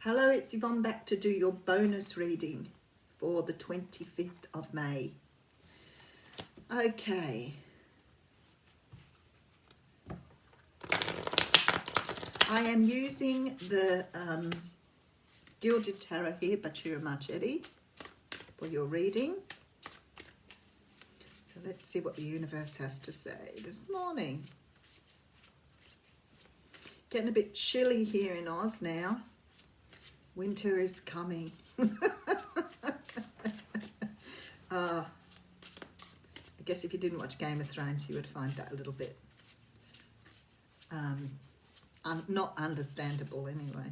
Hello, it's Yvonne back to do your bonus reading for the 25th of May. Okay. I am using the Gilded Tarot here by Chiara Marchetti for your reading. So let's see what the universe has to say this morning. Getting a bit chilly here in Oz now. Winter is coming. I guess if you didn't watch Game of Thrones, you would find that a little bit not understandable anyway.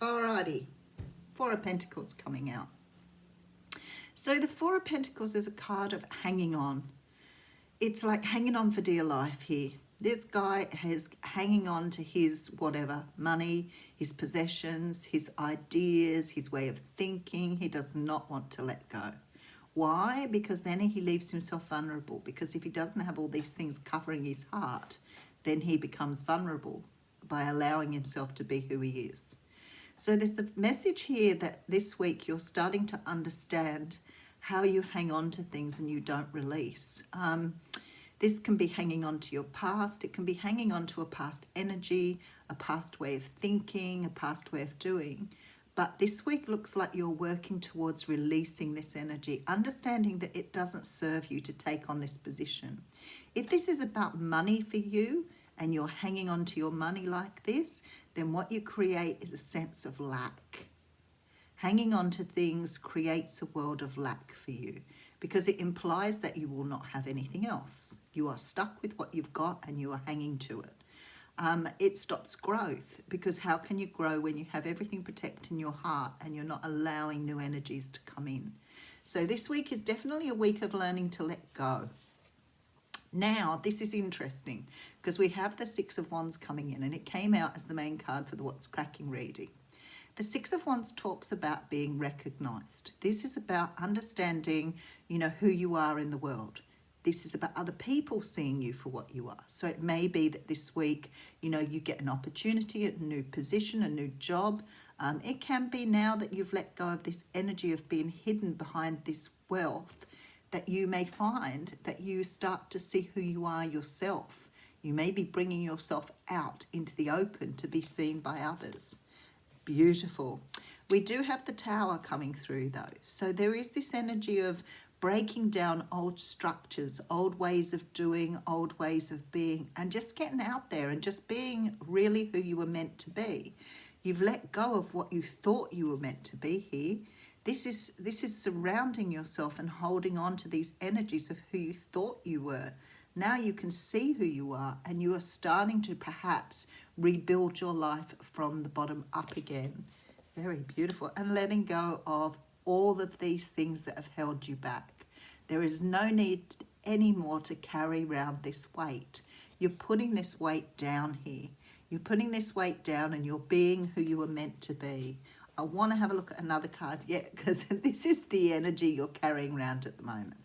Alrighty, Four of Pentacles coming out. So the Four of Pentacles is a card of hanging on. It's like hanging on for dear life here. This guy is hanging on to his whatever, money, his possessions, his ideas, his way of thinking. He does not want to let go. Why? Because then he leaves himself vulnerable. Because if he doesn't have all these things covering his heart, then he becomes vulnerable by allowing himself to be who he is. So there's the message here that this week you're starting to understand how you hang on to things and you don't release. This can be hanging on to your past. It can be hanging on to a past energy, a past way of thinking, a past way of doing. But this week looks like you're working towards releasing this energy, understanding that it doesn't serve you to take on this position. If this is about money for you and you're hanging on to your money like this, then what you create is a sense of lack. Hanging on to things creates a world of lack for you because it implies that you will not have anything else. You are stuck with what you've got and you are hanging to it. It stops growth because how can you grow when you have everything protecting your heart and you're not allowing new energies to come in? So this week is definitely a week of learning to let go. Now, this is interesting because we have the Six of Wands coming in and it came out as the main card for the What's Cracking reading. The Six of Wands talks about being recognized. This is about understanding, who you are in the world. This is about other people seeing you for what you are. So it may be that this week, you get an opportunity, a new position, a new job. It can be now that you've let go of this energy of being hidden behind this wealth, that you may find that you start to see who you are yourself. You may be bringing yourself out into the open to be seen by others. Beautiful. We do have the Tower coming through though. So there is this energy of breaking down old structures, old ways of doing, old ways of being, and just getting out there and just being really who you were meant to be. You've let go of what you thought you were meant to be here. This is surrounding yourself and holding on to these energies of who you thought you were. Now you can see who you are and you are starting to perhaps rebuild your life from the bottom up again. Very beautiful. And letting go of all of these things that have held you back. There is no need anymore to carry around this weight. You're putting this weight down here. You're putting this weight down and you're being who you were meant to be. I want to have a look at another card yet because this is the energy you're carrying around at the moment.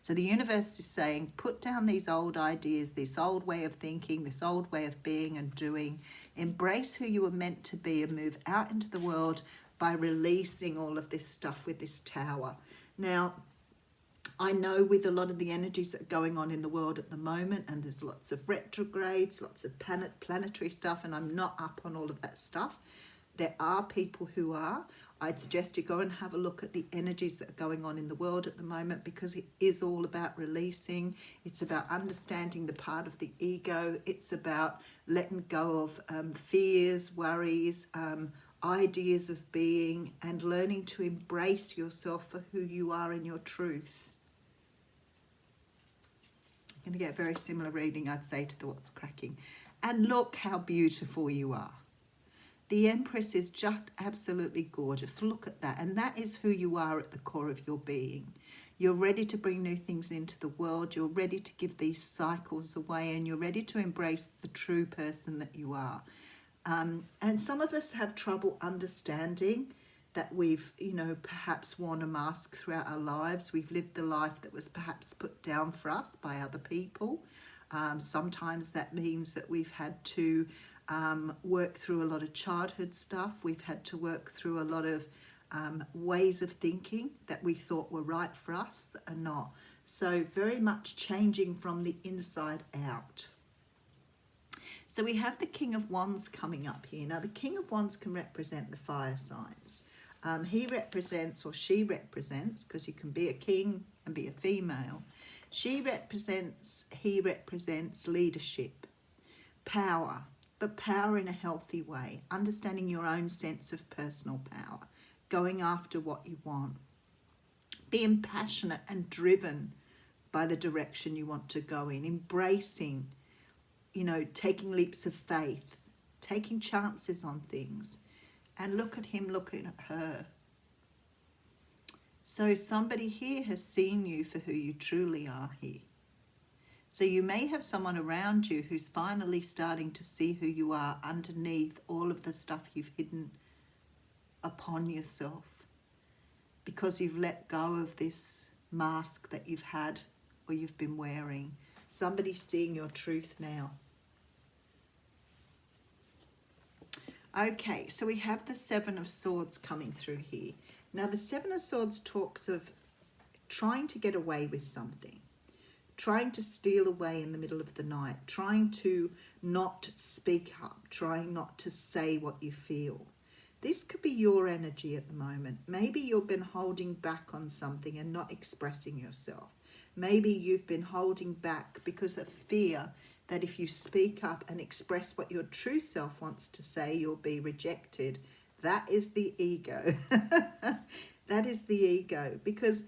So the universe is saying, put down these old ideas, this old way of thinking, this old way of being and doing. Embrace who you were meant to be and move out into the world by releasing all of this stuff with this Tower. Now, I know with a lot of the energies that are going on in the world at the moment, and there's lots of retrogrades, lots of planetary stuff, and I'm not up on all of that stuff. There are people who are. I'd suggest you go and have a look at the energies that are going on in the world at the moment because it is all about releasing. It's about understanding the part of the ego. It's about letting go of fears, worries, ideas of being and learning to embrace yourself for who you are in your truth. I'm going to get a very similar reading, I'd say, to the What's Cracking. And look how beautiful you are. The Empress is just absolutely gorgeous. Look at that. And that is who you are at the core of your being. You're ready to bring new things into the world. You're ready to give these cycles away and you're ready to embrace the true person that you are. And some of us have trouble understanding that we've, perhaps worn a mask throughout our lives. We've lived the life that was perhaps put down for us by other people. Sometimes that means that we've had to work through a lot of childhood stuff. We've had to work through a lot of ways of thinking that we thought were right for us that are not. So very much changing from the inside out. So we have the King of Wands coming up here. Now the King of Wands can represent the fire signs. He represents, or she represents, because you can be a king and be a female. He represents leadership, power, but power in a healthy way, understanding your own sense of personal power, going after what you want, being passionate and driven by the direction you want to go in, embracing, taking leaps of faith, taking chances on things. And look at him looking at her. So somebody here has seen you for who you truly are here. So you may have someone around you who's finally starting to see who you are underneath all of the stuff you've hidden upon yourself, because you've let go of this mask that you've had or you've been wearing. Somebody's seeing your truth now. Okay, so we have the Seven of Swords coming through here. Now the Seven of Swords talks of trying to get away with something, trying to steal away in the middle of the night, trying to not speak up, trying not to say what you feel. This could be your energy at the moment. Maybe you've been holding back on something and not expressing yourself. Maybe you've been holding back because of fear that if you speak up and express what your true self wants to say, you'll be rejected. That is the ego. That is the ego, because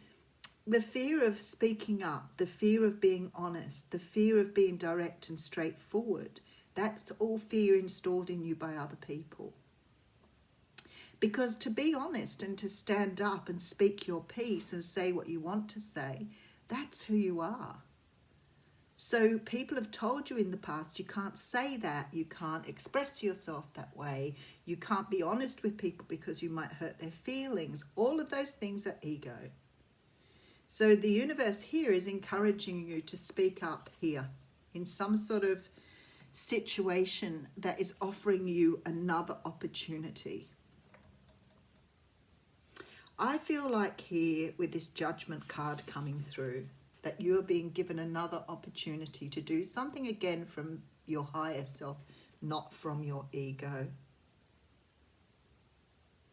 the fear of speaking up, the fear of being honest, the fear of being direct and straightforward, that's all fear installed in you by other people. Because to be honest and to stand up and speak your piece and say what you want to say, that's who you are. So people have told you in the past you can't say that, you can't express yourself that way, you can't be honest with people because you might hurt their feelings. All of those things are ego. So the universe here is encouraging you to speak up here in some sort of situation that is offering you another opportunity. I feel like here with this Judgment card coming through, that you're being given another opportunity to do something again from your higher self, not from your ego.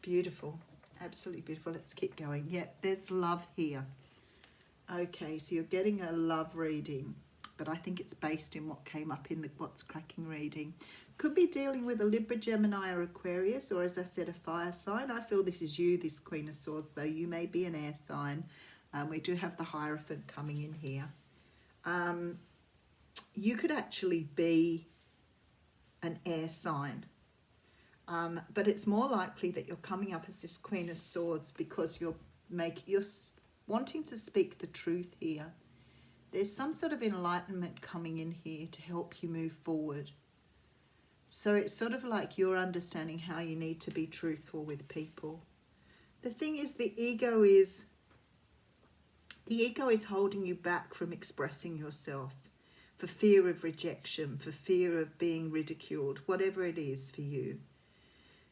Beautiful, absolutely beautiful. Let's keep going. Yeah, there's love here. Okay, so you're getting a love reading, but I think it's based in what came up in the What's Cracking reading. Could be dealing with a Libra, Gemini or Aquarius, or as I said, a fire sign. I feel this is you, this Queen of Swords, though you may be an air sign. We do have the Hierophant coming in here. You could actually be an air sign, but it's more likely that you're coming up as this Queen of Swords because you're wanting to speak the truth here. There's some sort of enlightenment coming in here to help you move forward. So it's sort of like you're understanding how you need to be truthful with people. The thing is, the ego is holding you back from expressing yourself for fear of rejection, for fear of being ridiculed, whatever it is for you.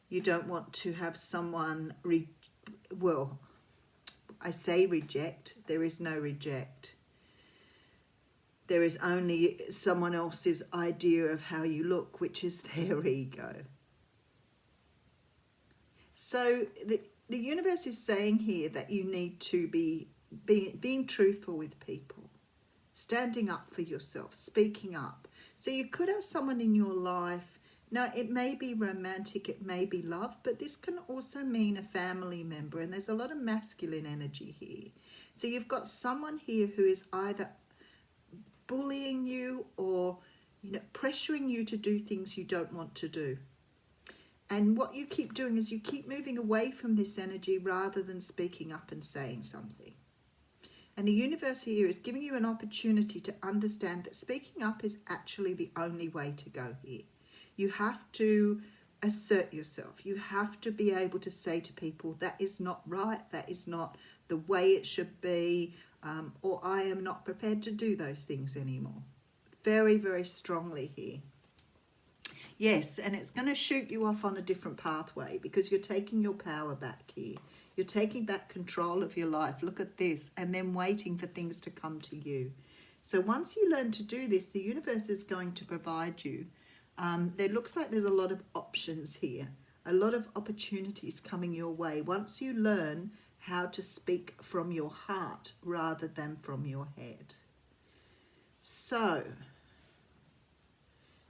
You don't want to have someone, well, I say reject, there is no reject. There is only someone else's idea of how you look, which is their ego. So the universe is saying here that you need to be being truthful with people, standing up for yourself, speaking up. So you could have someone in your life. Now, it may be romantic, it may be love, but this can also mean a family member, and there's a lot of masculine energy here. So you've got someone here who is either bullying you or pressuring you to do things you don't want to do. And what you keep doing is you keep moving away from this energy rather than speaking up and saying something. And the universe here is giving you an opportunity to understand that speaking up is actually the only way to go here. You have to assert yourself. You have to be able to say to people, that is not right, that is not the way it should be, or I am not prepared to do those things anymore. Very, very strongly here. Yes, and it's going to shoot you off on a different pathway because you're taking your power back here. You're taking back control of your life. Look at this. And then waiting for things to come to you. So once you learn to do this, the universe is going to provide you. There looks like there's a lot of options here. A lot of opportunities coming your way. Once you learn how to speak from your heart rather than from your head. So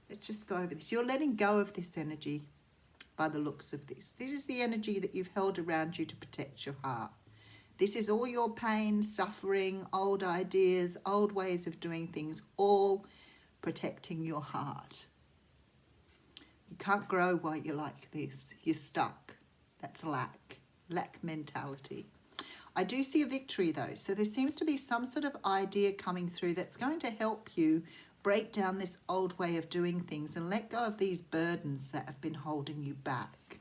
let's just go over this. You're letting go of this energy by the looks of this. This is the energy that you've held around you to protect your heart. This is all your pain, suffering, old ideas, old ways of doing things, all protecting your heart. You can't grow while you're like this. You're stuck. That's lack mentality. I do see a victory though. So there seems to be some sort of idea coming through that's going to help you break down this old way of doing things and let go of these burdens that have been holding you back.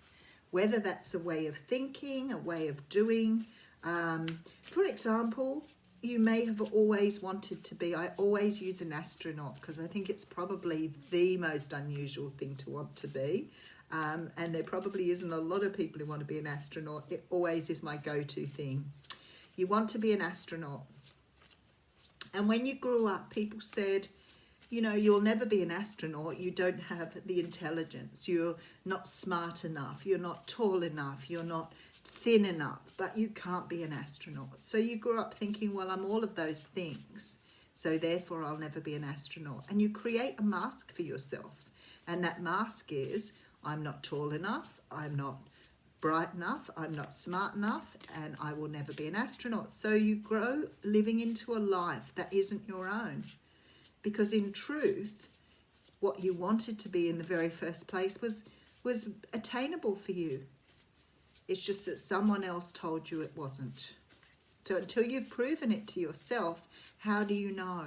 Whether that's a way of thinking, a way of doing. For example, you may have always wanted to be, I always use an astronaut because I think it's probably the most unusual thing to want to be. And there probably isn't a lot of people who want to be an astronaut. It always is my go-to thing. You want to be an astronaut. And when you grew up, people said, you know, you'll never be an astronaut. You don't have the intelligence. You're not smart enough. You're not tall enough. You're not thin enough. But you can't be an astronaut. So you grew up thinking, well, I'm all of those things. So therefore, I'll never be an astronaut. And you create a mask for yourself. And that mask is, I'm not tall enough. I'm not bright enough. I'm not smart enough. And I will never be an astronaut. So you grow living into a life that isn't your own. Because in truth, what you wanted to be in the very first place was attainable for you. It's just that someone else told you it wasn't. So until you've proven it to yourself, how do you know?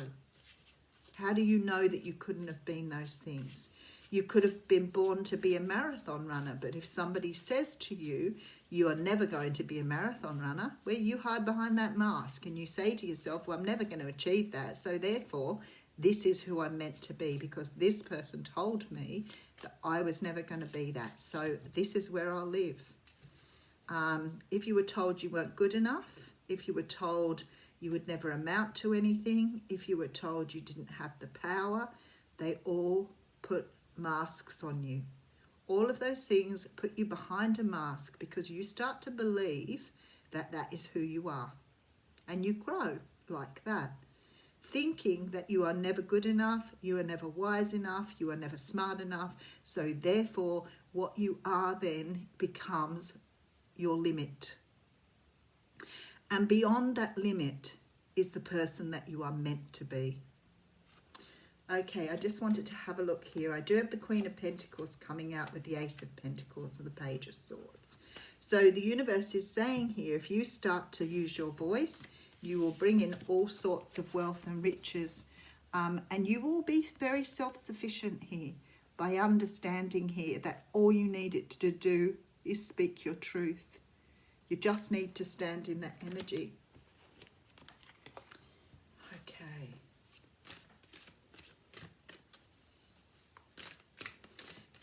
How do you know that you couldn't have been those things? You could have been born to be a marathon runner, but if somebody says to you, you are never going to be a marathon runner, well, you hide behind that mask and you say to yourself, well, I'm never going to achieve that. So therefore, this is who I'm meant to be because this person told me that I was never going to be that. So this is where I'll live. If you were told you weren't good enough, if you were told you would never amount to anything, if you were told you didn't have the power, they all put masks on you. All of those things put you behind a mask because you start to believe that that is who you are. And you grow like that. Thinking that you are never good enough, you are never wise enough, you are never smart enough. So therefore, what you are then becomes your limit. And beyond that limit is the person that you are meant to be. Okay, I just wanted to have a look here. I do have the Queen of Pentacles coming out with the Ace of Pentacles and the Page of Swords. So the universe is saying here, if you start to use your voice, you will bring in all sorts of wealth and riches. And you will be very self-sufficient here by understanding here that all you need it to do is speak your truth. You just need to stand in that energy. Okay.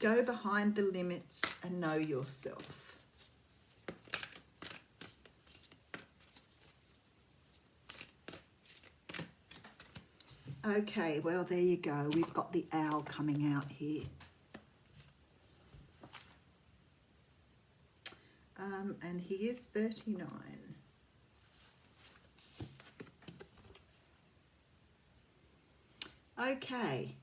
Go behind the limits and know yourself. Okay, well, there you go. We've got the owl coming out here. And he is 39. Okay,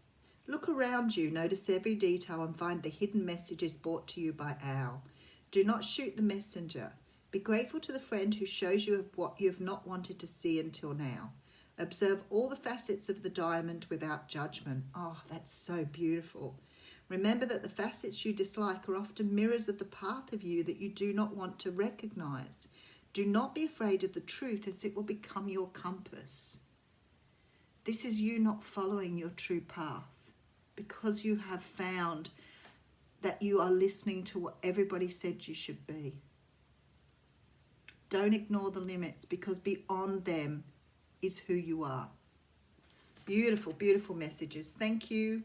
look around you, notice every detail and find the hidden messages brought to you by owl. Do not shoot the messenger. Be grateful to the friend who shows you what you have not wanted to see until now. Observe all the facets of the diamond without judgment. Oh, that's so beautiful. Remember that the facets you dislike are often mirrors of the part of you that you do not want to recognize. Do not be afraid of the truth, as it will become your compass. This is you not following your true path because you have found that you are listening to what everybody said you should be. Don't ignore the limits, because beyond them is who you are. Beautiful, beautiful messages. Thank you.